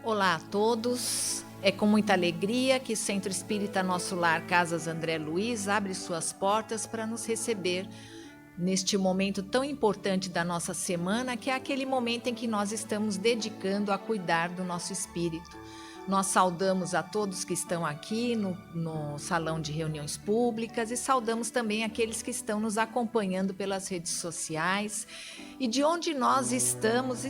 Olá a todos, é com muita alegria que o Centro Espírita Nosso Lar Casas André Luiz abre suas portas para nos receber neste momento tão importante da nossa semana, que é aquele momento em que nós estamos dedicando a cuidar do nosso espírito. Nós saudamos a todos que estão aqui no salão de reuniões públicas e saudamos também aqueles que estão nos acompanhando pelas redes sociais. E de onde nós estamos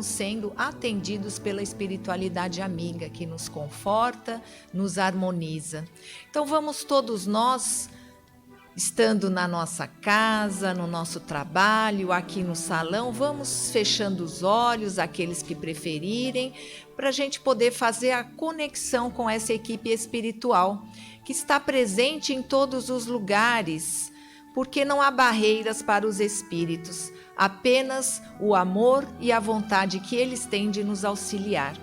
sendo atendidos pela espiritualidade amiga, que nos conforta, nos harmoniza. Então vamos todos nós, estando na nossa casa, no nosso trabalho, aqui no salão, vamos fechando os olhos, aqueles que preferirem, para a gente poder fazer a conexão com essa equipe espiritual que está presente em todos os lugares, porque não há barreiras para os espíritos, apenas o amor e a vontade que eles têm de nos auxiliar.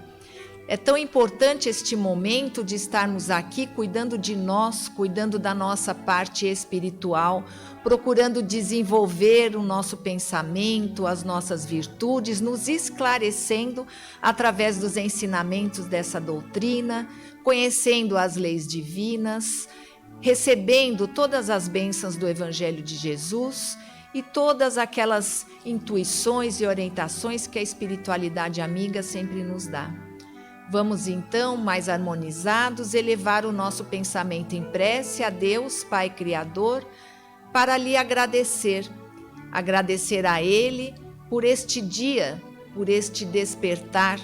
É tão importante este momento de estarmos aqui cuidando de nós, cuidando da nossa parte espiritual, procurando desenvolver o nosso pensamento, as nossas virtudes, nos esclarecendo através dos ensinamentos dessa doutrina, conhecendo as leis divinas, recebendo todas as bênçãos do Evangelho de Jesus e todas aquelas intuições e orientações que a espiritualidade amiga sempre nos dá. Vamos então, mais harmonizados, elevar o nosso pensamento em prece a Deus, Pai Criador, para lhe agradecer. Agradecer a Ele por este dia, por este despertar,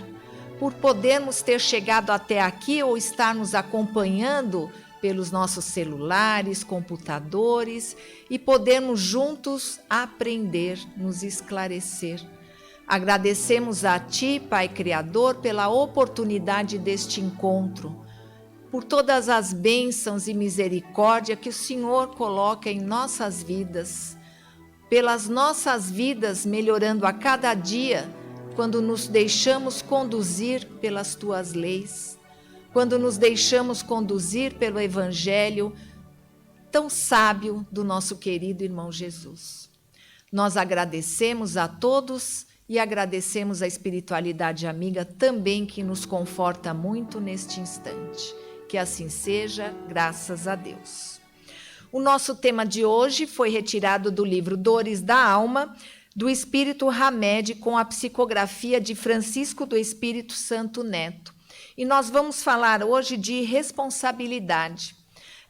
por podermos ter chegado até aqui ou estar nos acompanhando pelos nossos celulares, computadores e podermos juntos aprender, nos esclarecer. Agradecemos a Ti, Pai Criador, pela oportunidade deste encontro, por todas as bênçãos e misericórdia que o Senhor coloca em nossas vidas, pelas nossas vidas melhorando a cada dia, quando nos deixamos conduzir pelas Tuas leis, quando nos deixamos conduzir pelo Evangelho tão sábio do nosso querido irmão Jesus. Nós agradecemos a todos e agradecemos a espiritualidade amiga também, que nos conforta muito neste instante. Que assim seja, graças a Deus. O nosso tema de hoje foi retirado do livro Dores da Alma, do Espírito Hamed, com a psicografia de Francisco do Espírito Santo Neto. E nós vamos falar hoje de responsabilidade.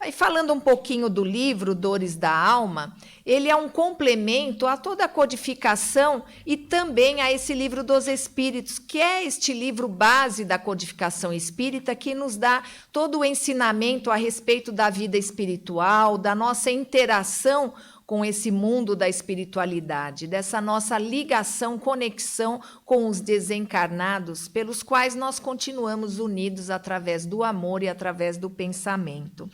Aí, falando um pouquinho do livro Dores da Alma, ele é um complemento a toda a codificação e também a esse livro dos Espíritos, que é este livro base da codificação espírita, que nos dá todo o ensinamento a respeito da vida espiritual, da nossa interação com esse mundo da espiritualidade, dessa nossa ligação, conexão com os desencarnados, pelos quais nós continuamos unidos através do amor e através do pensamento.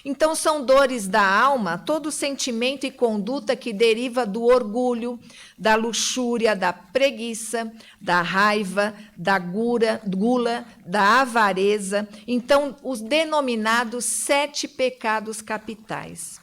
Então, são dores da alma, todo sentimento e conduta que deriva do orgulho, da luxúria, da preguiça, da raiva, da gula, da avareza. Então, os denominados 7 pecados capitais.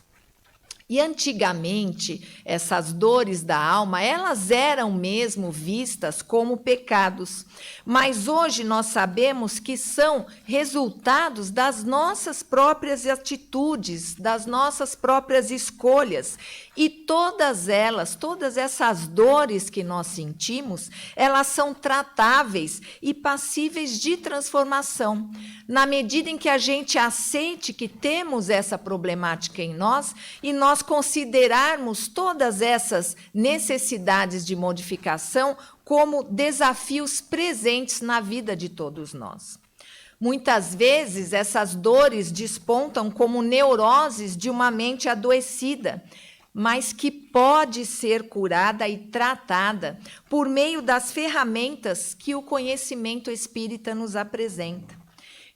E antigamente, essas dores da alma, elas eram mesmo vistas como pecados. Mas hoje nós sabemos que são resultados das nossas próprias atitudes, das nossas próprias escolhas. E todas essas dores que nós sentimos, elas são tratáveis e passíveis de transformação. Na medida em que a gente aceite que temos essa problemática em nós e nós considerarmos todas essas necessidades de modificação como desafios presentes na vida de todos nós. Muitas vezes essas dores despontam como neuroses de uma mente adoecida, mas que pode ser curada e tratada por meio das ferramentas que o conhecimento espírita nos apresenta.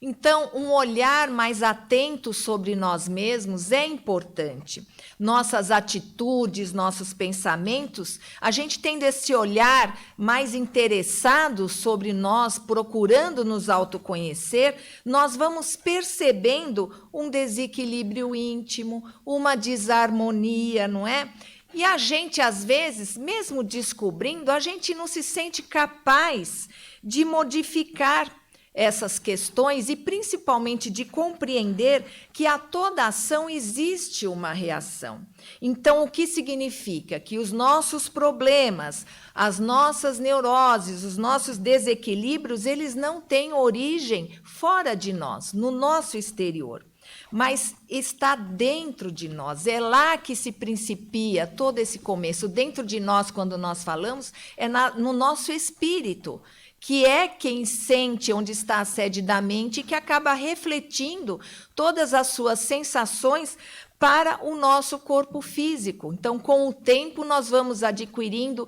Então, um olhar mais atento sobre nós mesmos é importante. Nossas atitudes, nossos pensamentos, a gente tendo esse olhar mais interessado sobre nós, procurando nos autoconhecer, nós vamos percebendo um desequilíbrio íntimo, uma desarmonia, não é? E a gente, às vezes, mesmo descobrindo, a gente não se sente capaz de modificar essas questões e principalmente de compreender que a toda ação existe uma reação. Então, o que significa? Que os nossos problemas, as nossas neuroses, os nossos desequilíbrios, eles não têm origem fora de nós, no nosso exterior, mas está dentro de nós. É lá que se principia todo esse começo. Dentro de nós, quando nós falamos, é no nosso espírito, que é quem sente onde está a sede da mente e que acaba refletindo todas as suas sensações para o nosso corpo físico. Então, com o tempo, nós vamos adquirindo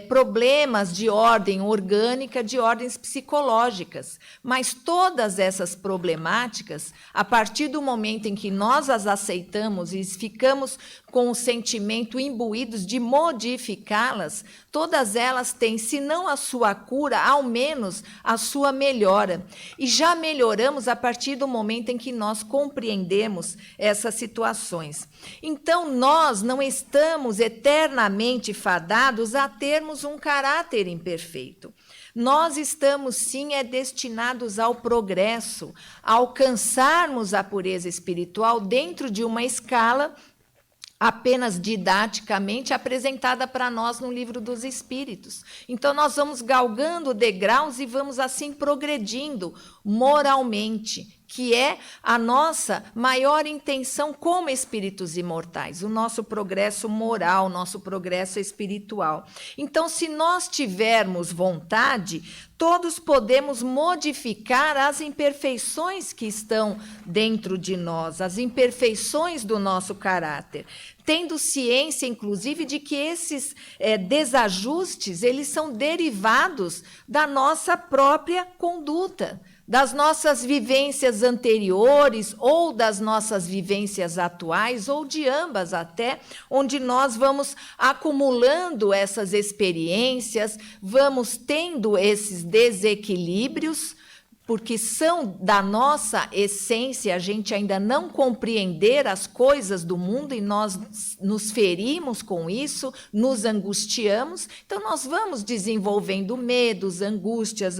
problemas de ordem orgânica, de ordens psicológicas. Mas todas essas problemáticas, a partir do momento em que nós as aceitamos e ficamos com o sentimento imbuídos de modificá-las, todas elas têm, se não a sua cura, ao menos a sua melhora. E já melhoramos a partir do momento em que nós compreendemos essas situações. Então, nós não estamos eternamente fadados a termos um caráter imperfeito. Nós estamos, sim, destinados ao progresso, a alcançarmos a pureza espiritual dentro de uma escala apenas didaticamente apresentada para nós no Livro dos Espíritos. Então, nós vamos galgando degraus e vamos assim progredindo moralmente, que é a nossa maior intenção como espíritos imortais, o nosso progresso moral, nosso progresso espiritual. Então, se nós tivermos vontade, todos podemos modificar as imperfeições que estão dentro de nós, as imperfeições do nosso caráter, tendo ciência, inclusive, de que esses desajustes, eles são derivados da nossa própria conduta, das nossas vivências anteriores ou das nossas vivências atuais, ou de ambas até, onde nós vamos acumulando essas experiências, vamos tendo esses desequilíbrios, porque são da nossa essência, a gente ainda não compreender as coisas do mundo e nós nos ferimos com isso, nos angustiamos. Então, nós vamos desenvolvendo medos, angústias,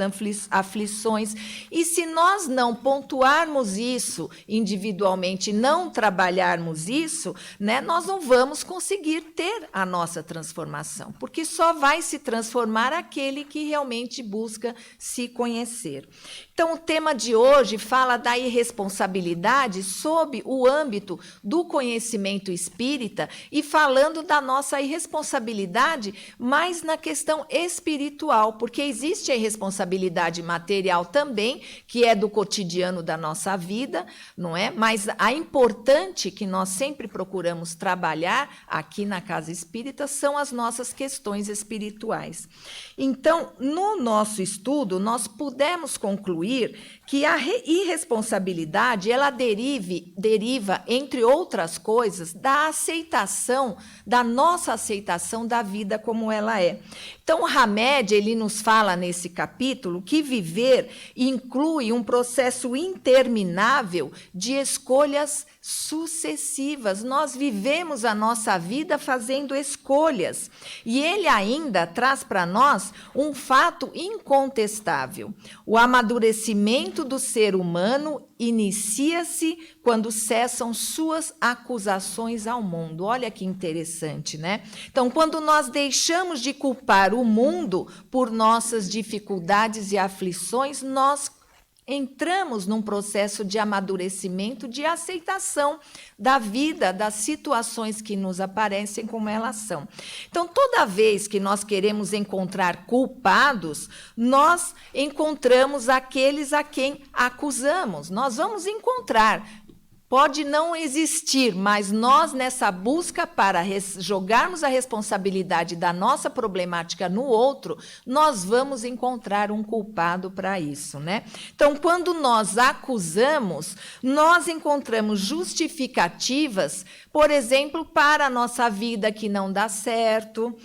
aflições. E se nós não pontuarmos isso individualmente, não trabalharmos isso, né, nós não vamos conseguir ter a nossa transformação, porque só vai se transformar aquele que realmente busca se conhecer. Então, o tema de hoje fala da irresponsabilidade sob o âmbito do conhecimento espírita e falando da nossa irresponsabilidade mais na questão espiritual, porque existe a irresponsabilidade material também, que é do cotidiano da nossa vida, não é? Mas a importante que nós sempre procuramos trabalhar aqui na Casa Espírita são as nossas questões espirituais. Então, no nosso estudo, nós pudemos concluir que a irresponsabilidade ela deriva, entre outras coisas, da aceitação, da nossa aceitação da vida como ela é. Então, o Hamed, ele nos fala nesse capítulo que viver inclui um processo interminável de escolhas sucessivas. Nós vivemos a nossa vida fazendo escolhas. E ele ainda traz para nós um fato incontestável. O amadurecimento do ser humano inicia-se quando cessam suas acusações ao mundo. Olha que interessante, né? Então, quando nós deixamos de culpar o mundo por nossas dificuldades e aflições, nós entramos num processo de amadurecimento, de aceitação da vida, das situações que nos aparecem como elas são. Então, toda vez que nós queremos encontrar culpados, nós encontramos aqueles a quem acusamos. Nós vamos encontrar. Pode não existir, mas nós, nessa busca para jogarmos a responsabilidade da nossa problemática no outro, nós vamos encontrar um culpado para isso, né? Então, quando nós acusamos, nós encontramos justificativas, por exemplo, para a nossa vida que não dá certo,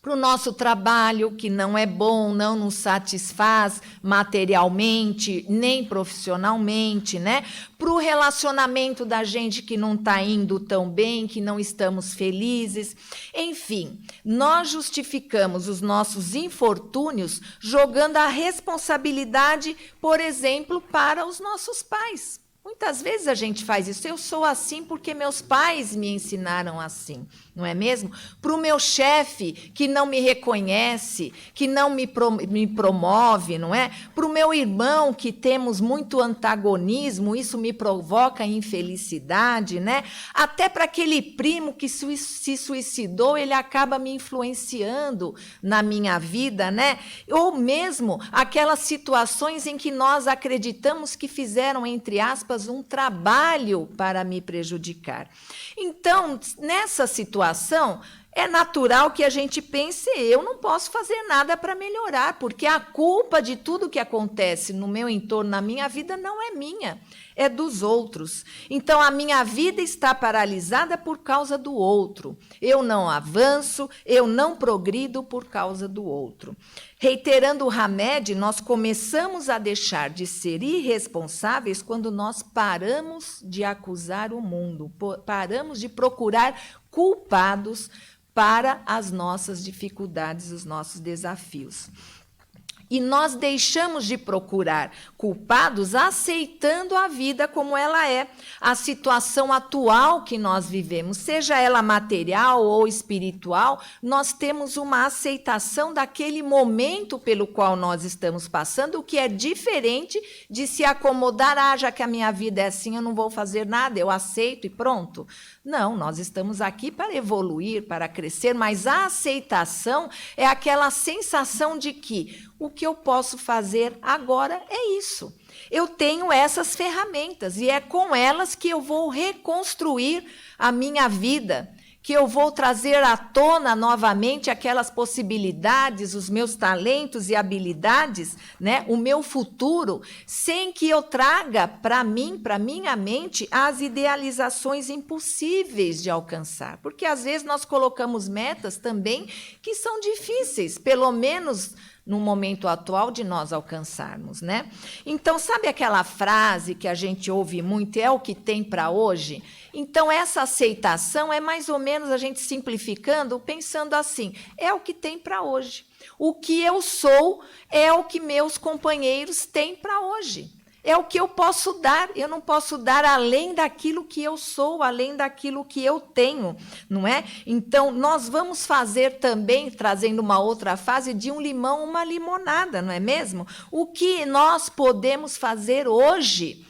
para o nosso trabalho, que não é bom, não nos satisfaz materialmente, nem profissionalmente, né? Para o relacionamento da gente que não está indo tão bem, que não estamos felizes. Enfim, nós justificamos os nossos infortúnios jogando a responsabilidade, por exemplo, para os nossos pais. Muitas vezes a gente faz isso. Eu sou assim porque meus pais me ensinaram assim, não é mesmo? Para o meu chefe que não me reconhece, que não me promove, não é? Para o meu irmão que temos muito antagonismo, isso me provoca infelicidade, né? Até para aquele primo que se suicidou, ele acaba me influenciando na minha vida, né? Ou mesmo aquelas situações em que nós acreditamos que fizeram, entre aspas, um trabalho para me prejudicar. Então, nessa situação, é natural que a gente pense, eu não posso fazer nada para melhorar, porque a culpa de tudo que acontece no meu entorno, na minha vida, não é minha, é dos outros. Então, a minha vida está paralisada por causa do outro. Eu não avanço, eu não progrido por causa do outro. Reiterando o Hamed, nós começamos a deixar de ser irresponsáveis quando nós paramos de acusar o mundo, paramos de procurar culpados para as nossas dificuldades, os nossos desafios. E nós deixamos de procurar culpados aceitando a vida como ela é, a situação atual que nós vivemos, seja ela material ou espiritual, nós temos uma aceitação daquele momento pelo qual nós estamos passando, o que é diferente de se acomodar, já que a minha vida é assim, eu não vou fazer nada, eu aceito e pronto. Não, nós estamos aqui para evoluir, para crescer, mas a aceitação é aquela sensação de que o que eu posso fazer agora é isso. Eu tenho essas ferramentas e é com elas que eu vou reconstruir a minha vida, que eu vou trazer à tona novamente aquelas possibilidades, os meus talentos e habilidades, né? O meu futuro, sem que eu traga para mim, para minha mente, as idealizações impossíveis de alcançar. Porque às vezes nós colocamos metas também que são difíceis, pelo menos no momento atual de nós alcançarmos, né? Então, sabe aquela frase que a gente ouve muito, é o que tem para hoje? Então, essa aceitação é mais ou menos a gente simplificando, pensando assim, é o que tem para hoje. O que eu sou é o que meus companheiros têm para hoje. É o que eu posso dar, eu não posso dar além daquilo que eu sou, além daquilo que eu tenho, não é? Então, nós vamos fazer também, trazendo uma outra fase, de um limão uma limonada, não é mesmo? O que nós podemos fazer hoje?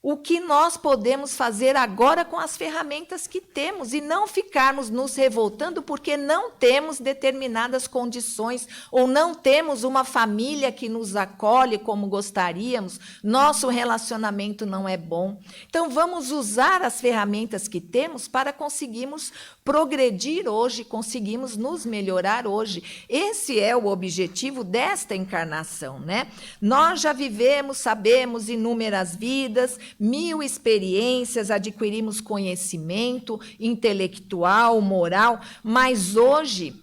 O que nós podemos fazer agora com as ferramentas que temos e não ficarmos nos revoltando porque não temos determinadas condições ou não temos uma família que nos acolhe como gostaríamos, nosso relacionamento não é bom. Então, vamos usar as ferramentas que temos para conseguirmos progredir hoje, conseguimos nos melhorar hoje. Esse é o objetivo desta encarnação, né? Nós já vivemos, sabemos inúmeras vidas, 1000 experiências, adquirimos conhecimento intelectual, moral, mas hoje,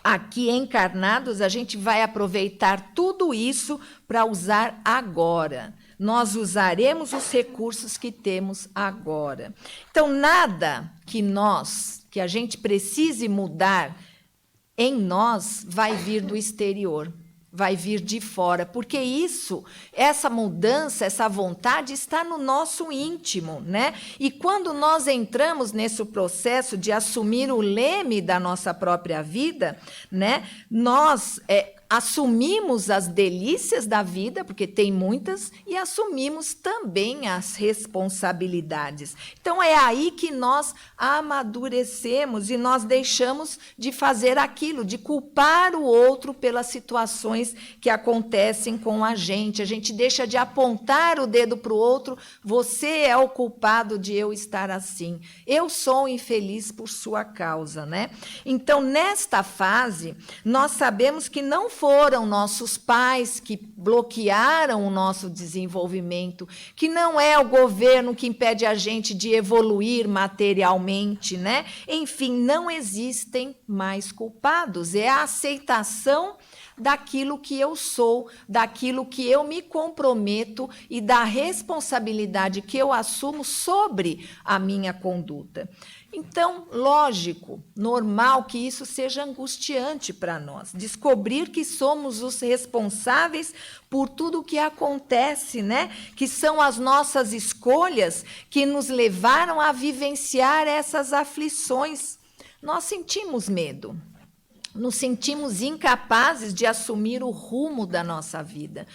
aqui encarnados, a gente vai aproveitar tudo isso para usar agora. Nós usaremos os recursos que temos agora. Então, nada que a gente precise mudar em nós vai vir do exterior. Vai vir de fora, porque essa mudança, essa vontade está no nosso íntimo, né? E quando nós entramos nesse processo de assumir o leme da nossa própria vida, né? Nós assumimos as delícias da vida, porque tem muitas, e assumimos também as responsabilidades. Então, é aí que nós amadurecemos e nós deixamos de fazer aquilo, de culpar o outro pelas situações que acontecem com a gente deixa de apontar o dedo para o outro, você é o culpado de eu estar assim, eu sou infeliz por sua causa, né? Então, nesta fase, nós sabemos que não foram nossos pais que bloquearam o nosso desenvolvimento, que não é o governo que impede a gente de evoluir materialmente, né? Enfim, não existem mais culpados. É a aceitação daquilo que eu sou, daquilo que eu me comprometo e da responsabilidade que eu assumo sobre a minha conduta. Então, lógico, normal que isso seja angustiante para nós, descobrir que somos os responsáveis por tudo o que acontece, né? Que são as nossas escolhas que nos levaram a vivenciar essas aflições. Nós sentimos medo, nos sentimos incapazes de assumir o rumo da nossa vida.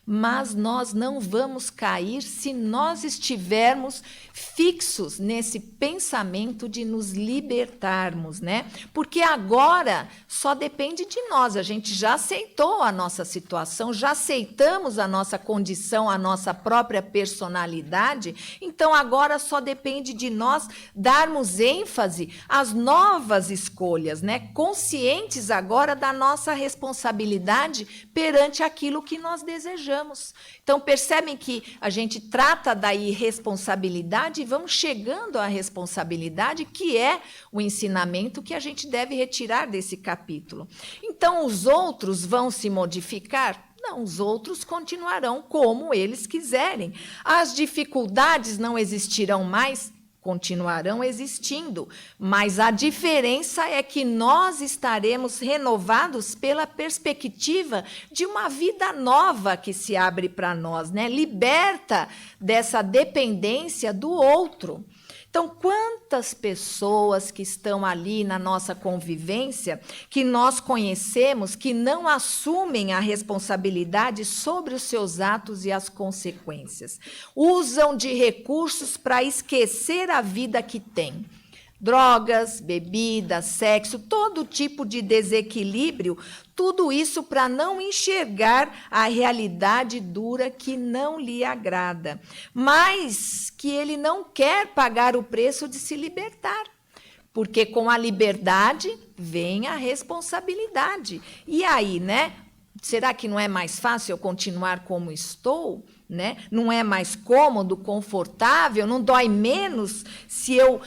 Mas nós não vamos cair se nós estivermos fixos nesse pensamento de nos libertarmos, né? Porque agora só depende de nós. A gente já aceitou a nossa situação, já aceitamos a nossa condição, a nossa própria personalidade. Então agora só depende de nós darmos ênfase às novas escolhas, né? Conscientes agora da nossa responsabilidade perante aquilo que nós desejamos. Então, percebem que a gente trata da irresponsabilidade e vamos chegando à responsabilidade, que é o ensinamento que a gente deve retirar desse capítulo. Então, os outros vão se modificar? Não, os outros continuarão como eles quiserem. As dificuldades não existirão mais? Continuarão existindo, mas a diferença é que nós estaremos renovados pela perspectiva de uma vida nova que se abre para nós, né? Liberta dessa dependência do outro. Então, quantas pessoas que estão ali na nossa convivência, que nós conhecemos, que não assumem a responsabilidade sobre os seus atos e as consequências, usam de recursos para esquecer a vida que têm. Drogas, bebida, sexo, todo tipo de desequilíbrio, tudo isso para não enxergar a realidade dura que não lhe agrada, mas que ele não quer pagar o preço de se libertar, porque com a liberdade vem a responsabilidade. E aí, né? Será que não é mais fácil eu continuar como estou? Né? Não é mais cômodo, confortável? Não dói menos se eu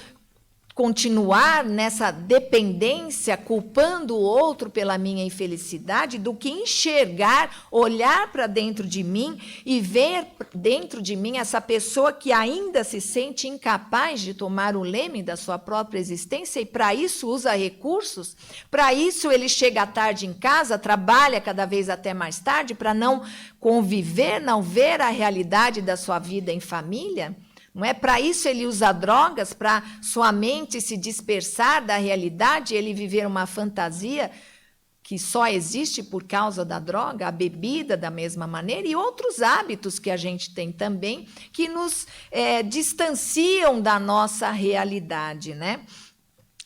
continuar nessa dependência, culpando o outro pela minha infelicidade, do que enxergar, olhar para dentro de mim e ver dentro de mim essa pessoa que ainda se sente incapaz de tomar o leme da sua própria existência e para isso usa recursos, para isso ele chega tarde em casa, trabalha cada vez até mais tarde para não conviver, não ver a realidade da sua vida em família. Não é para isso ele usa drogas, para sua mente se dispersar da realidade, ele viver uma fantasia que só existe por causa da droga, a bebida da mesma maneira e outros hábitos que a gente tem também que nos distanciam da nossa realidade, né?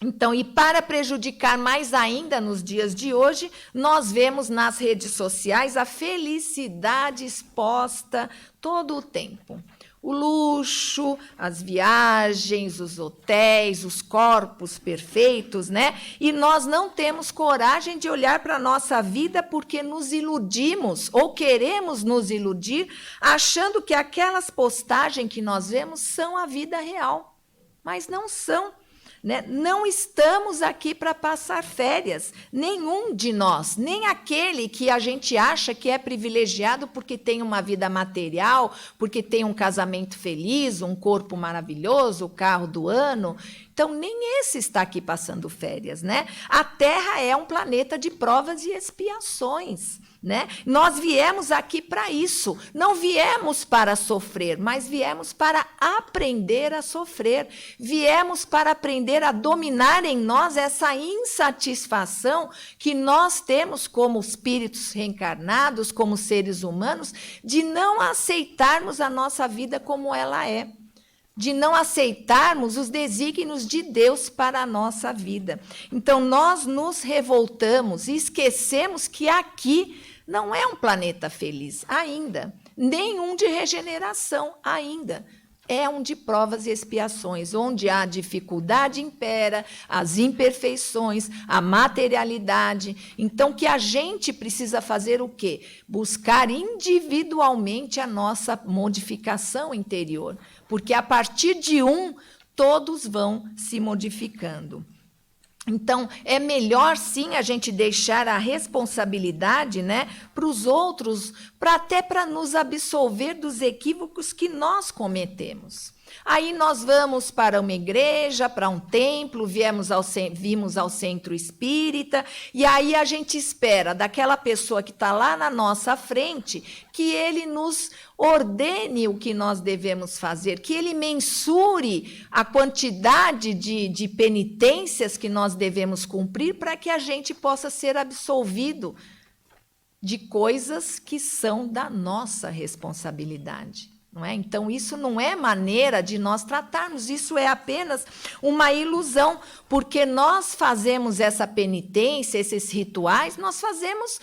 Então, e para prejudicar mais ainda nos dias de hoje, nós vemos nas redes sociais a felicidade exposta todo o tempo. O luxo, as viagens, os hotéis, os corpos perfeitos, né? E nós não temos coragem de olhar para a nossa vida porque nos iludimos ou queremos nos iludir, achando que aquelas postagens que nós vemos são a vida real, mas não são. Né? Não estamos aqui para passar férias, nenhum de nós, nem aquele que a gente acha que é privilegiado porque tem uma vida material, porque tem um casamento feliz, um corpo maravilhoso, o carro do ano. Então, nem esse está aqui passando férias, né? A Terra é um planeta de provas e expiações, né? Nós viemos aqui para isso, não viemos para sofrer, mas viemos para aprender a sofrer, viemos para aprender a dominar em nós essa insatisfação que nós temos como espíritos reencarnados, como seres humanos, de não aceitarmos a nossa vida como ela é, de não aceitarmos os desígnios de Deus para a nossa vida. Então, nós nos revoltamos e esquecemos que aqui não é um planeta feliz ainda, nem um de regeneração ainda. é um de provas e expiações, onde a dificuldade impera, as imperfeições, a materialidade. Então, que a gente precisa fazer o quê? Buscar individualmente a nossa modificação interior, porque a partir de todos vão se modificando. Então, é melhor, sim, a gente deixar a responsabilidade, né, para os outros, até para nos absolver dos equívocos que nós cometemos. Aí nós vamos para uma igreja, para um templo, vimos ao centro espírita, e aí a gente espera daquela pessoa que está lá na nossa frente que ele nos ordene o que nós devemos fazer, que ele mensure a quantidade de penitências que nós devemos cumprir para que a gente possa ser absolvido de coisas que são da nossa responsabilidade. Não é? Então, isso não é maneira de nós tratarmos, isso é apenas uma ilusão, porque nós fazemos essa penitência, esses rituais, nós fazemos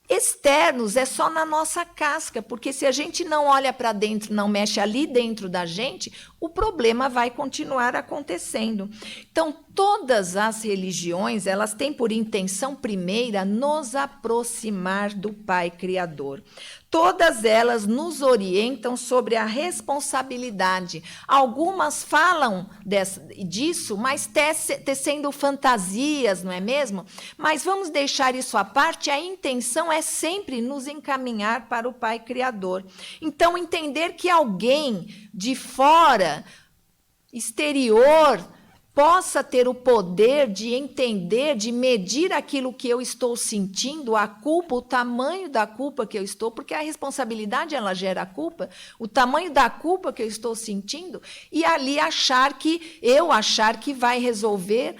externos, é só na nossa casca, porque se a gente não olha para dentro, não mexe ali dentro da gente, o problema vai continuar acontecendo. Então, todas as religiões, elas têm por intenção primeira nos aproximar do Pai Criador. Todas elas nos orientam sobre a responsabilidade. Algumas falam disso, mas tecendo fantasias, não é mesmo? Mas vamos deixar isso à parte, a intenção é sempre nos encaminhar para o Pai Criador. Então, entender que alguém de fora, exterior, possa ter o poder de entender, de medir aquilo que eu estou sentindo, a culpa, o tamanho da culpa que eu estou, porque a responsabilidade ela gera a culpa, o tamanho da culpa que eu estou sentindo, e ali achar que vai resolver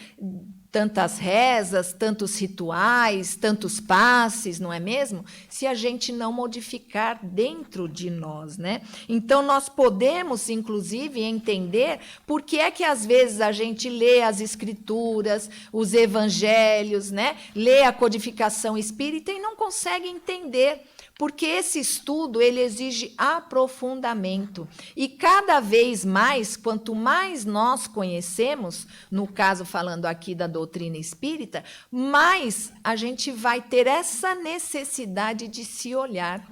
tantas rezas, tantos rituais, tantos passes, não é mesmo? Se a gente não modificar dentro de nós, né? Então, nós podemos, inclusive, entender por que é que, às vezes, a gente lê as escrituras, os evangelhos, né? Lê a codificação espírita e não consegue entender. Porque esse estudo ele exige aprofundamento. E cada vez mais, quanto mais nós conhecemos, no caso falando aqui da doutrina espírita, mais a gente vai ter essa necessidade de se olhar,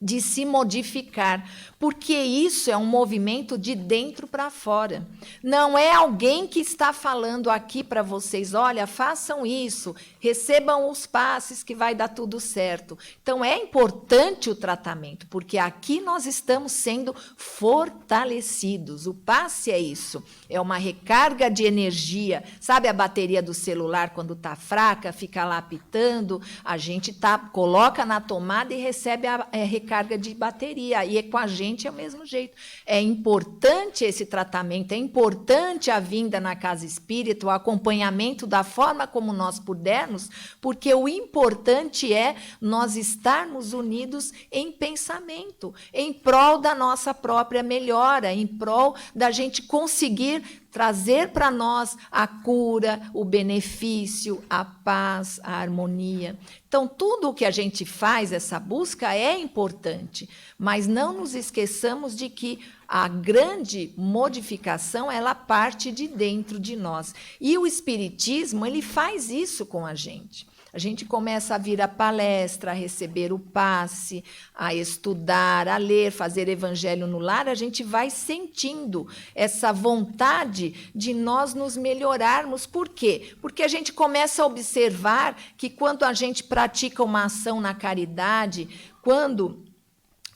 de se modificar, porque isso é um movimento de dentro para fora. Não é alguém que está falando aqui para vocês, olha, façam isso, recebam os passes que vai dar tudo certo. Então, é importante o tratamento, porque aqui nós estamos sendo fortalecidos. O passe é isso, é uma recarga de energia. Sabe a bateria do celular, quando está fraca, fica lá apitando, a gente coloca na tomada e recebe a recarga de bateria, e com a gente é o mesmo jeito. É importante esse tratamento, é importante a vinda na casa espírita, o acompanhamento da forma como nós pudermos, porque o importante é nós estarmos unidos em pensamento, em prol da nossa própria melhora, em prol da gente conseguir trazer para nós a cura, o benefício, a paz, a harmonia. Então, tudo o que a gente faz, essa busca, é importante, mas não nos esqueçamos de que a grande modificação, ela parte de dentro de nós. E o Espiritismo, ele faz isso com a gente. A gente começa a vir à palestra, a receber o passe, a estudar, a ler, fazer evangelho no lar, a gente vai sentindo essa vontade de nós nos melhorarmos. Por quê? Porque a gente começa a observar que quando a gente pratica uma ação na caridade, quando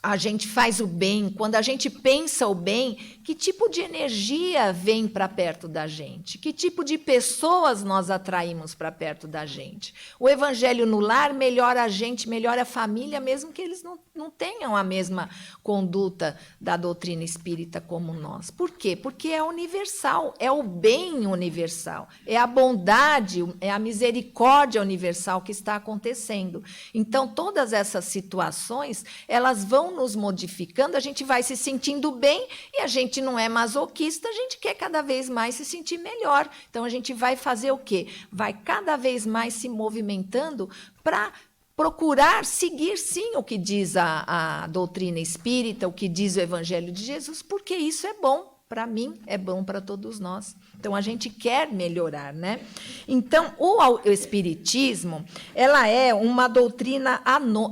a gente faz o bem, quando a gente pensa o bem, que tipo de energia vem para perto da gente? Que tipo de pessoas nós atraímos para perto da gente? O evangelho no lar melhora a gente, melhora a família, mesmo que eles não tenham a mesma conduta da doutrina espírita como nós. Por quê? Porque é universal, é o bem universal, é a bondade, é a misericórdia universal que está acontecendo. Então, todas essas situações, elas vão nos modificando, a gente vai se sentindo bem e a gente não é masoquista, a gente quer cada vez mais se sentir melhor. Então, a gente vai fazer o quê? Vai cada vez mais se movimentando para procurar seguir, sim, o que diz a doutrina espírita, o que diz o Evangelho de Jesus, porque isso é bom. Para mim, é bom para todos nós. Então, a gente quer melhorar, né? Então, o Espiritismo, ela é uma doutrina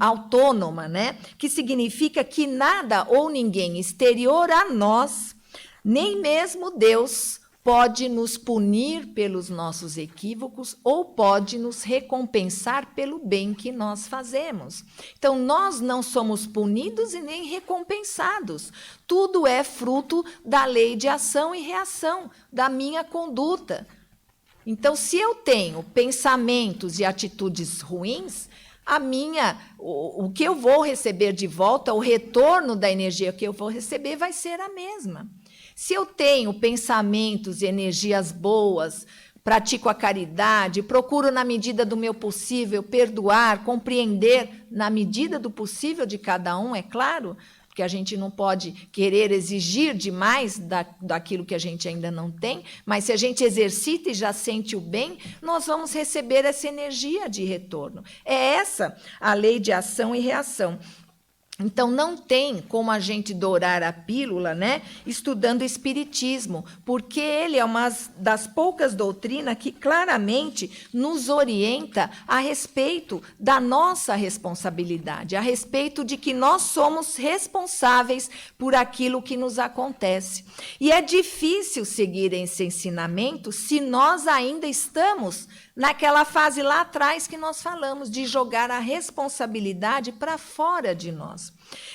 autônoma, né? Que significa que nada ou ninguém exterior a nós, nem mesmo Deus, pode nos punir pelos nossos equívocos ou pode nos recompensar pelo bem que nós fazemos. Então, nós não somos punidos e nem recompensados. Tudo é fruto da lei de ação e reação, da minha conduta. Então, se eu tenho pensamentos e atitudes ruins, o que eu vou receber de volta, o retorno da energia que eu vou receber vai ser a mesma. Se eu tenho pensamentos e energias boas, pratico a caridade, procuro, na medida do meu possível, perdoar, compreender, na medida do possível de cada um, é claro, porque a gente não pode querer exigir demais daquilo que a gente ainda não tem, mas se a gente exercita e já sente o bem, nós vamos receber essa energia de retorno. É essa a lei de ação e reação. Então, não tem como a gente dourar a pílula, né, estudando o Espiritismo, porque ele é uma das poucas doutrinas que claramente nos orienta a respeito da nossa responsabilidade, a respeito de que nós somos responsáveis por aquilo que nos acontece. E é difícil seguir esse ensinamento se nós ainda estamos naquela fase lá atrás que nós falamos, de jogar a responsabilidade para fora de nós.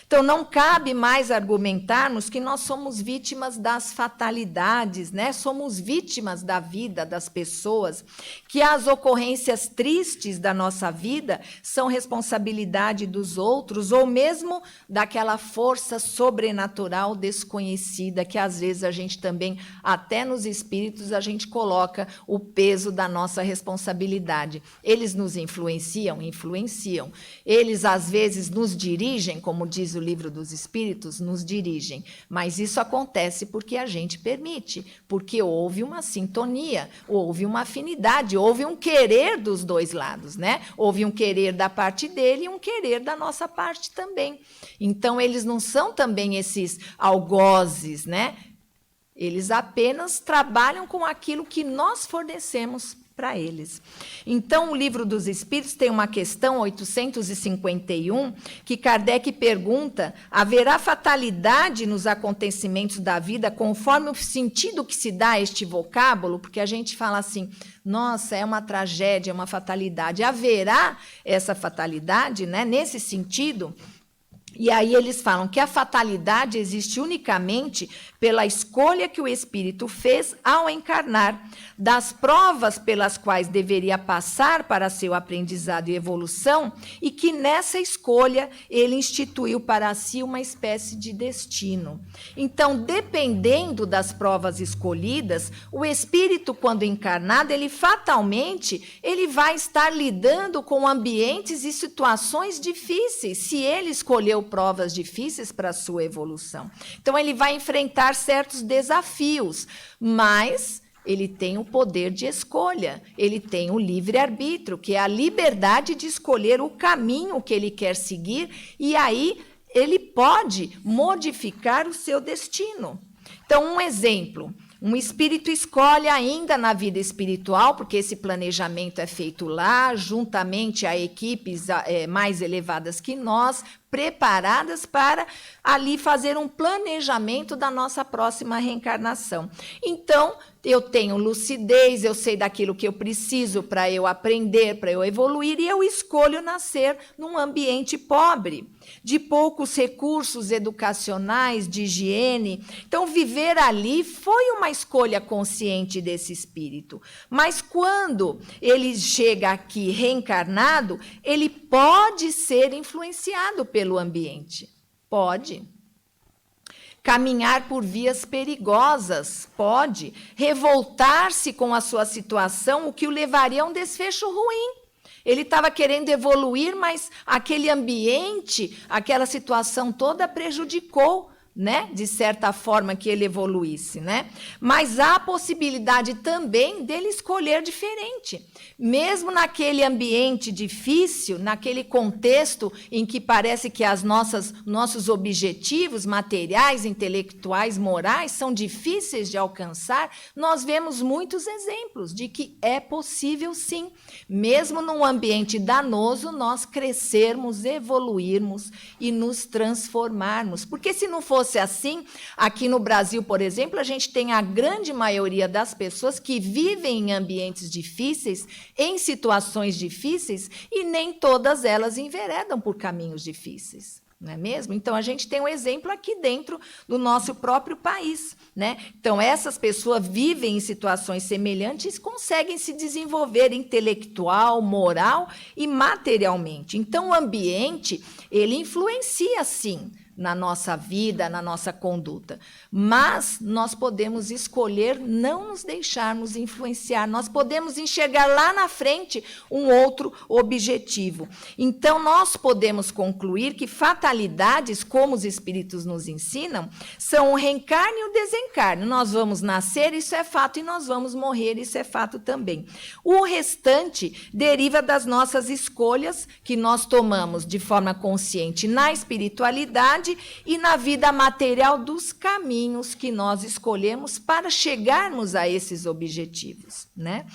Então, não cabe mais argumentarmos que nós somos vítimas das fatalidades, né? Somos vítimas da vida das pessoas, que as ocorrências tristes da nossa vida são responsabilidade dos outros, ou mesmo daquela força sobrenatural desconhecida, que às vezes a gente também, até nos espíritos, a gente coloca o peso da nossa responsabilidade. Eles nos influenciam? Influenciam. Eles, às vezes, nos dirigem, como diz o Livro dos Espíritos, nos dirigem. Mas isso acontece porque a gente permite, porque houve uma sintonia, houve uma afinidade, houve um querer dos dois lados, né? Houve um querer da parte dele e um querer da nossa parte também. Então, eles não são também esses algozes, né? Eles apenas trabalham com aquilo que nós fornecemos para eles. Então, o Livro dos Espíritos tem uma questão 851, que Kardec pergunta: haverá fatalidade nos acontecimentos da vida conforme o sentido que se dá a este vocábulo? Porque a gente fala assim, nossa, é uma tragédia, é uma fatalidade. Haverá essa fatalidade, né, nesse sentido? E aí eles falam que a fatalidade existe unicamente pela escolha que o espírito fez ao encarnar, das provas pelas quais deveria passar para seu aprendizado e evolução, e que nessa escolha ele instituiu para si uma espécie de destino. Então, dependendo das provas escolhidas, o espírito, quando encarnado, ele fatalmente ele vai estar lidando com ambientes e situações difíceis, se ele escolheu provas difíceis para a sua evolução. Então, ele vai enfrentar certos desafios, mas ele tem o poder de escolha, ele tem o livre-arbítrio, que é a liberdade de escolher o caminho que ele quer seguir, e aí ele pode modificar o seu destino. Então, um exemplo: um espírito escolhe ainda na vida espiritual, porque esse planejamento é feito lá, juntamente a equipes mais elevadas que nós, preparadas para ali fazer um planejamento da nossa próxima reencarnação. Então, eu tenho lucidez, eu sei daquilo que eu preciso para eu aprender, para eu evoluir, e eu escolho nascer num ambiente pobre, de poucos recursos educacionais, de higiene. Então, viver ali foi uma escolha consciente desse espírito. Mas quando ele chega aqui reencarnado, ele pode ser influenciado pelo ambiente. Pode. Caminhar por vias perigosas, pode. Revoltar-se com a sua situação, o que o levaria a um desfecho ruim. Ele estava querendo evoluir, mas aquele ambiente, aquela situação toda prejudicou né? De certa forma que ele evoluísse, né? Mas há a possibilidade também dele escolher diferente. Mesmo naquele ambiente difícil, naquele contexto em que parece que nossos objetivos materiais, intelectuais, morais são difíceis de alcançar, nós vemos muitos exemplos de que é possível sim, mesmo num ambiente danoso, nós crescermos, evoluirmos e nos transformarmos. Porque se não fosse assim, aqui no Brasil, por exemplo, a gente tem a grande maioria das pessoas que vivem em ambientes difíceis, em situações difíceis, e nem todas elas enveredam por caminhos difíceis. Não é mesmo? Então, a gente tem um exemplo aqui dentro do nosso próprio país, né? Então, essas pessoas vivem em situações semelhantes e conseguem se desenvolver intelectual, moral e materialmente. Então, o ambiente, ele influencia, sim, na nossa vida, na nossa conduta. Mas nós podemos escolher não nos deixarmos influenciar. Nós podemos enxergar lá na frente um outro objetivo. Então, nós podemos concluir que fatalidades, como os espíritos nos ensinam, são o reencarne e o desencarne. Nós vamos nascer, isso é fato, e nós vamos morrer, isso é fato também. O restante deriva das nossas escolhas que nós tomamos de forma consciente na espiritualidade e na vida material dos caminhos que nós escolhemos para chegarmos a esses objetivos, né?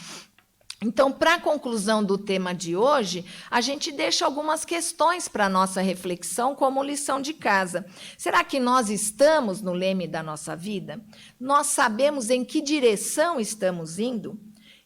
Então, para a conclusão do tema de hoje, a gente deixa algumas questões para a nossa reflexão como lição de casa. Será que nós estamos no leme da nossa vida? Nós sabemos em que direção estamos indo?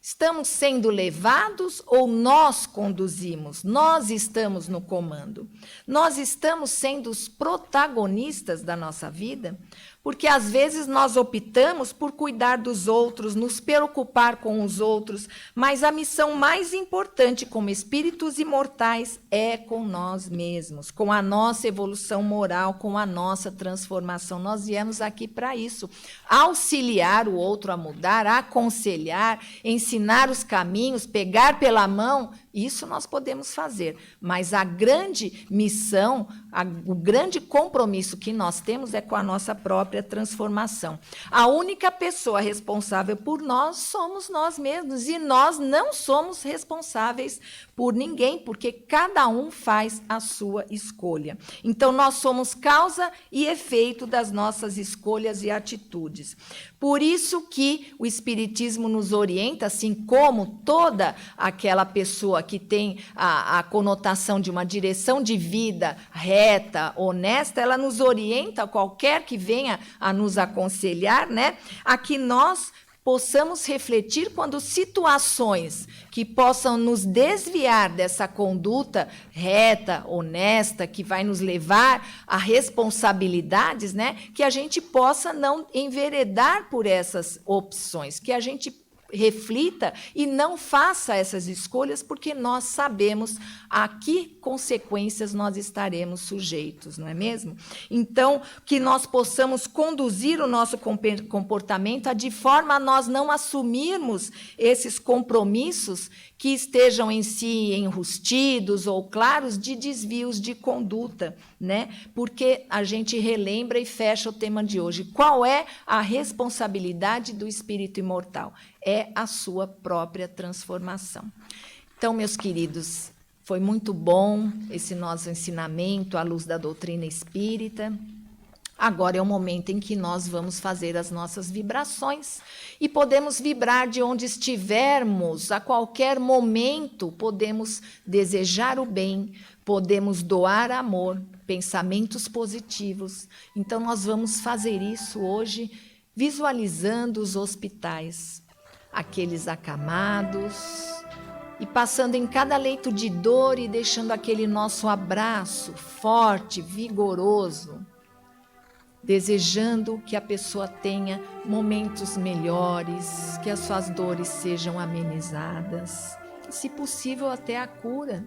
Estamos sendo levados ou nós conduzimos? Nós estamos no comando. Nós estamos sendo os protagonistas da nossa vida? Porque às vezes nós optamos por cuidar dos outros, nos preocupar com os outros, mas a missão mais importante como espíritos imortais é com nós mesmos, com a nossa evolução moral, com a nossa transformação. Nós viemos aqui para isso, auxiliar o outro a mudar, aconselhar, ensinar os caminhos, pegar pela mão. Isso nós podemos fazer, mas a grande missão, o grande compromisso que nós temos é com a nossa própria transformação. A única pessoa responsável por nós somos nós mesmos, e nós não somos responsáveis por ninguém, porque cada um faz a sua escolha. Então, nós somos causa e efeito das nossas escolhas e atitudes. Por isso que o Espiritismo nos orienta, assim como toda aquela pessoa que tem a conotação de uma direção de vida reta, honesta, ela nos orienta, qualquer que venha a nos aconselhar, né, a que nós possamos refletir quando situações que possam nos desviar dessa conduta reta, honesta, que vai nos levar a responsabilidades, né, que a gente possa não enveredar por essas opções, que a gente reflita e não faça essas escolhas, porque nós sabemos a que consequências nós estaremos sujeitos, não é mesmo? Então, que nós possamos conduzir o nosso comportamento de forma a nós não assumirmos esses compromissos que estejam em si enrustidos ou claros de desvios de conduta, né? Porque a gente relembra e fecha o tema de hoje. Qual é a responsabilidade do espírito imortal? É a sua própria transformação. Então, meus queridos, foi muito bom esse nosso ensinamento à luz da doutrina espírita. Agora é o momento em que nós vamos fazer as nossas vibrações e podemos vibrar de onde estivermos, a qualquer momento podemos desejar o bem, podemos doar amor, pensamentos positivos. Então nós vamos fazer isso hoje visualizando os hospitais, aqueles acamados, e passando em cada leito de dor e deixando aquele nosso abraço forte, vigoroso, desejando que a pessoa tenha momentos melhores, que as suas dores sejam amenizadas, e, se possível, até a cura.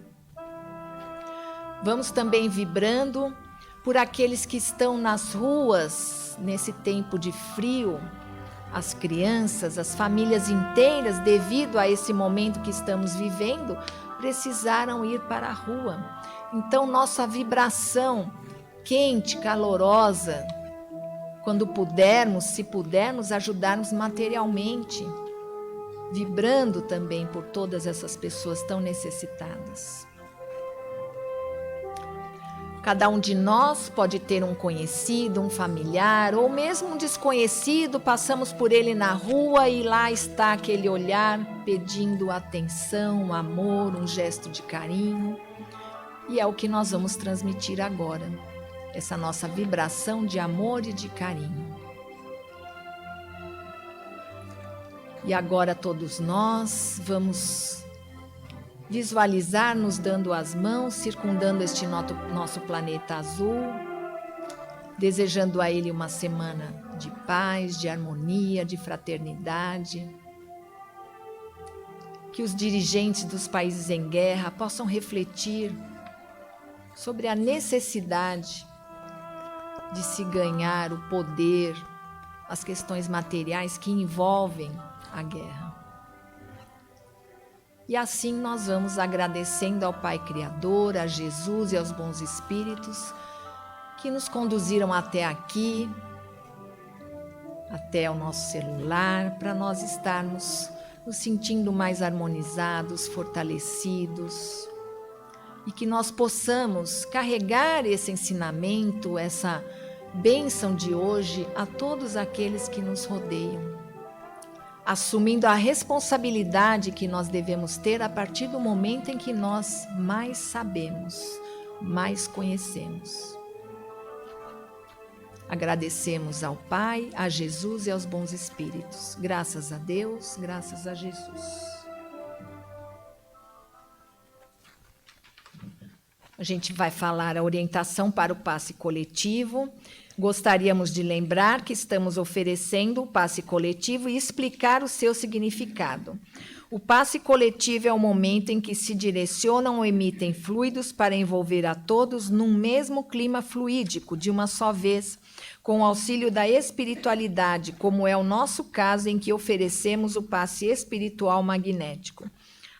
Vamos também vibrando por aqueles que estão nas ruas nesse tempo de frio, as crianças, as famílias inteiras, devido a esse momento que estamos vivendo, precisaram ir para a rua. Então, nossa vibração quente, calorosa, quando pudermos, se pudermos, ajudarmos materialmente, vibrando também por todas essas pessoas tão necessitadas. Cada um de nós pode ter um conhecido, um familiar ou mesmo um desconhecido, passamos por ele na rua e lá está aquele olhar pedindo atenção, um amor, um gesto de carinho. E é o que nós vamos transmitir agora, essa nossa vibração de amor e de carinho. E agora todos nós vamos visualizar nos dando as mãos, circundando este nosso planeta azul, desejando a ele uma semana de paz, de harmonia, de fraternidade. Que os dirigentes dos países em guerra possam refletir sobre a necessidade de se ganhar o poder, as questões materiais que envolvem a guerra. E assim nós vamos agradecendo ao Pai Criador, a Jesus e aos bons espíritos que nos conduziram até aqui, até o nosso celular, para nós estarmos nos sentindo mais harmonizados, fortalecidos, e que nós possamos carregar esse ensinamento, essa bênção de hoje a todos aqueles que nos rodeiam, assumindo a responsabilidade que nós devemos ter a partir do momento em que nós mais sabemos, mais conhecemos. Agradecemos ao Pai, a Jesus e aos bons espíritos. Graças a Deus, graças a Jesus. A gente vai falar a orientação para o passe coletivo. Gostaríamos de lembrar que estamos oferecendo o passe coletivo e explicar o seu significado. O passe coletivo é o momento em que se direcionam ou emitem fluidos para envolver a todos num mesmo clima fluídico, de uma só vez, com o auxílio da espiritualidade, como é o nosso caso em que oferecemos o passe espiritual magnético.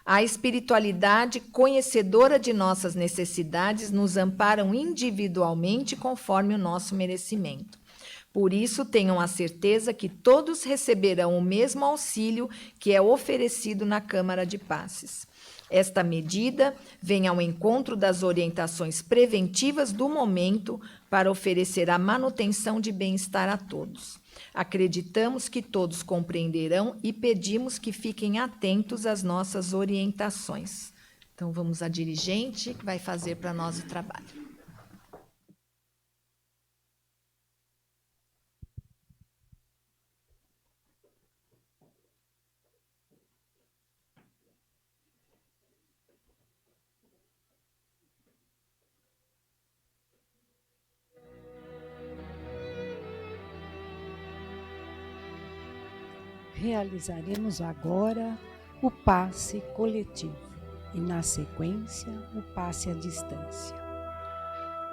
A espiritualidade, conhecedora de nossas necessidades, nos amparam individualmente conforme o nosso merecimento. Por isso, tenham a certeza que todos receberão o mesmo auxílio que é oferecido na Câmara de Passes. Esta medida vem ao encontro das orientações preventivas do momento para oferecer a manutenção de bem-estar a todos. Acreditamos que todos compreenderão e pedimos que fiquem atentos às nossas orientações. Então, vamos à dirigente, que vai fazer para nós o trabalho. Realizaremos agora o passe coletivo e, na sequência, o passe à distância.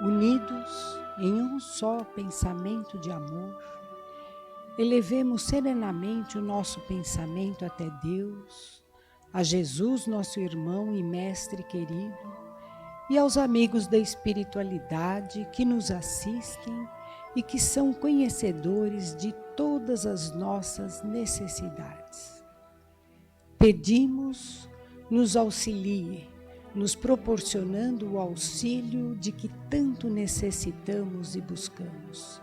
Unidos em um só pensamento de amor, elevemos serenamente o nosso pensamento até Deus, a Jesus, nosso irmão e mestre querido, e aos amigos da espiritualidade que nos assistem e que são conhecedores de todas as nossas necessidades. Pedimos, nos auxilie, nos proporcionando o auxílio de que tanto necessitamos e buscamos,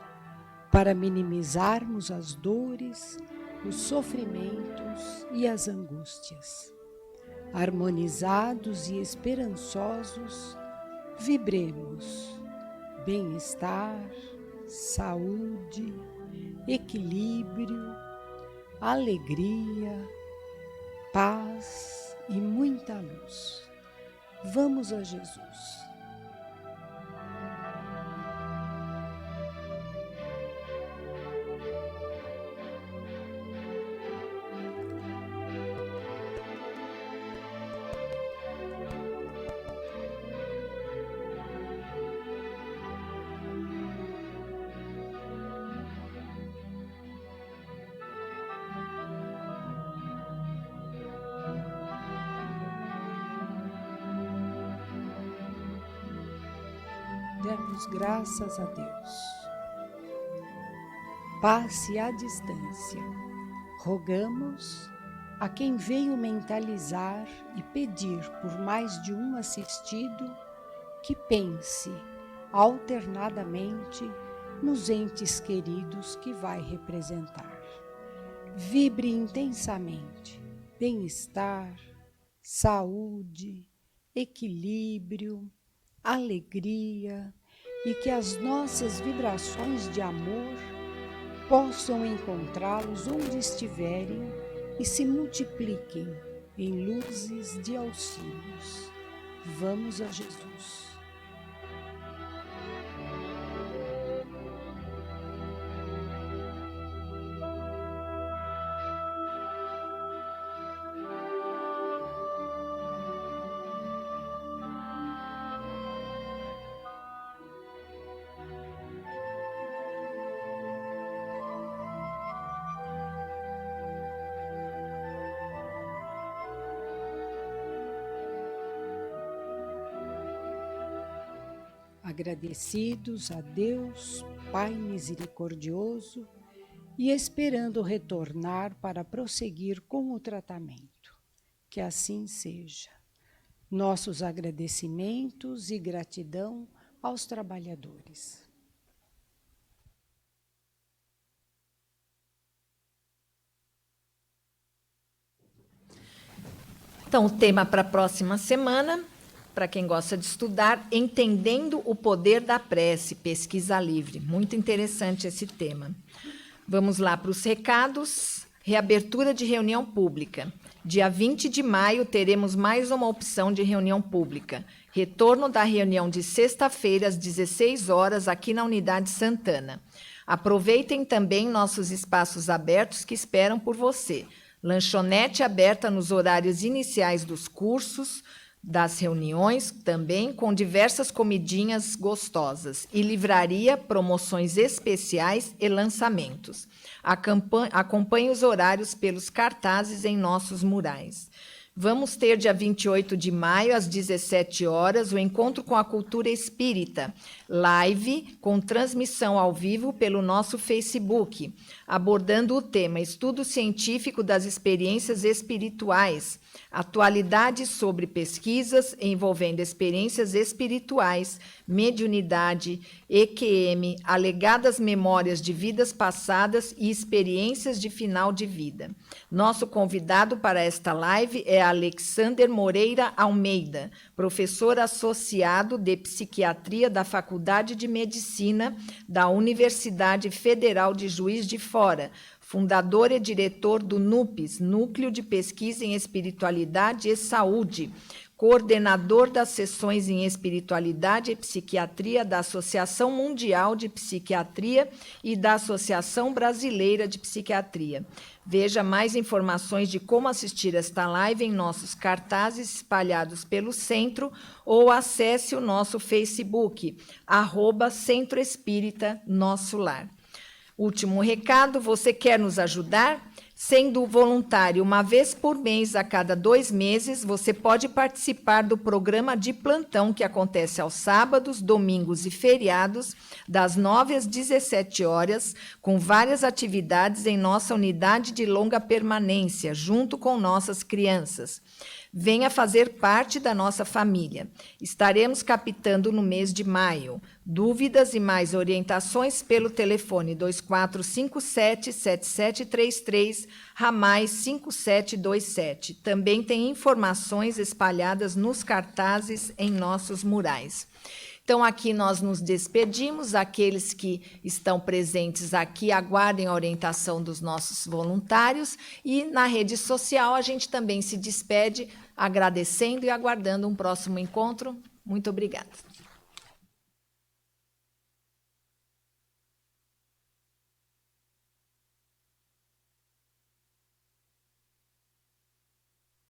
para minimizarmos as dores, os sofrimentos e as angústias. Harmonizados e esperançosos, vibremos bem-estar, saúde, equilíbrio, alegria, paz e muita luz. Vamos a Jesus. Demos graças a Deus. passe à distância. Rogamos a quem veio mentalizar e pedir por mais de um assistido que pense alternadamente nos entes queridos que vai representar. Vibre intensamente bem-estar, saúde, equilíbrio, alegria e que as nossas vibrações de amor possam encontrá-los onde estiverem e se multipliquem em luzes de auxílios. Vamos a Jesus. Agradecidos a Deus, Pai misericordioso, e esperando retornar para prosseguir com o tratamento. Que assim seja. Nossos agradecimentos e gratidão aos trabalhadores. Então, o tema para a próxima semana, para quem gosta de estudar, Entendendo o Poder da Prece, pesquisa livre. Muito interessante esse tema. Vamos lá para os recados. Reabertura de reunião pública. Dia 20 de maio teremos mais uma opção de reunião pública. Retorno da reunião de sexta-feira às 16 horas aqui na Unidade Santana. Aproveitem também nossos espaços abertos que esperam por você. Lanchonete aberta nos horários iniciais dos cursos, das reuniões, também com diversas comidinhas gostosas. E livraria, promoções especiais e lançamentos. Acompanhe os horários pelos cartazes em nossos murais. Vamos ter, dia 28 de maio, às 17 horas, o Encontro com a Cultura Espírita, live com transmissão ao vivo pelo nosso Facebook, abordando o tema Estudo Científico das Experiências Espirituais, atualidades sobre pesquisas envolvendo experiências espirituais, mediunidade, EQM, alegadas memórias de vidas passadas e experiências de final de vida. Nosso convidado para esta live é Alexander Moreira Almeida, professor associado de Psiquiatria da Faculdade de Medicina da Universidade Federal de Juiz de Fora, fundador e diretor do NUPES, Núcleo de Pesquisa em Espiritualidade e Saúde, coordenador das sessões em Espiritualidade e Psiquiatria da Associação Mundial de Psiquiatria e da Associação Brasileira de Psiquiatria. Veja mais informações de como assistir esta live em nossos cartazes espalhados pelo centro ou acesse o nosso Facebook, @Centro Espírita Nosso Lar. Último recado, você quer nos ajudar? Sendo voluntário uma vez por mês a cada 2 meses, você pode participar do programa de plantão que acontece aos sábados, domingos e feriados, das 9 às 17 horas, com várias atividades em nossa unidade de longa permanência, junto com nossas crianças. Venha fazer parte da nossa família. Estaremos captando no mês de maio. Dúvidas e mais orientações pelo telefone 2457-7733, ramais 5727. Também tem informações espalhadas nos cartazes em nossos murais. Então, aqui nós nos despedimos. Aqueles que estão presentes aqui, aguardem a orientação dos nossos voluntários. E na rede social, a gente também se despede, agradecendo e aguardando um próximo encontro. Muito obrigada.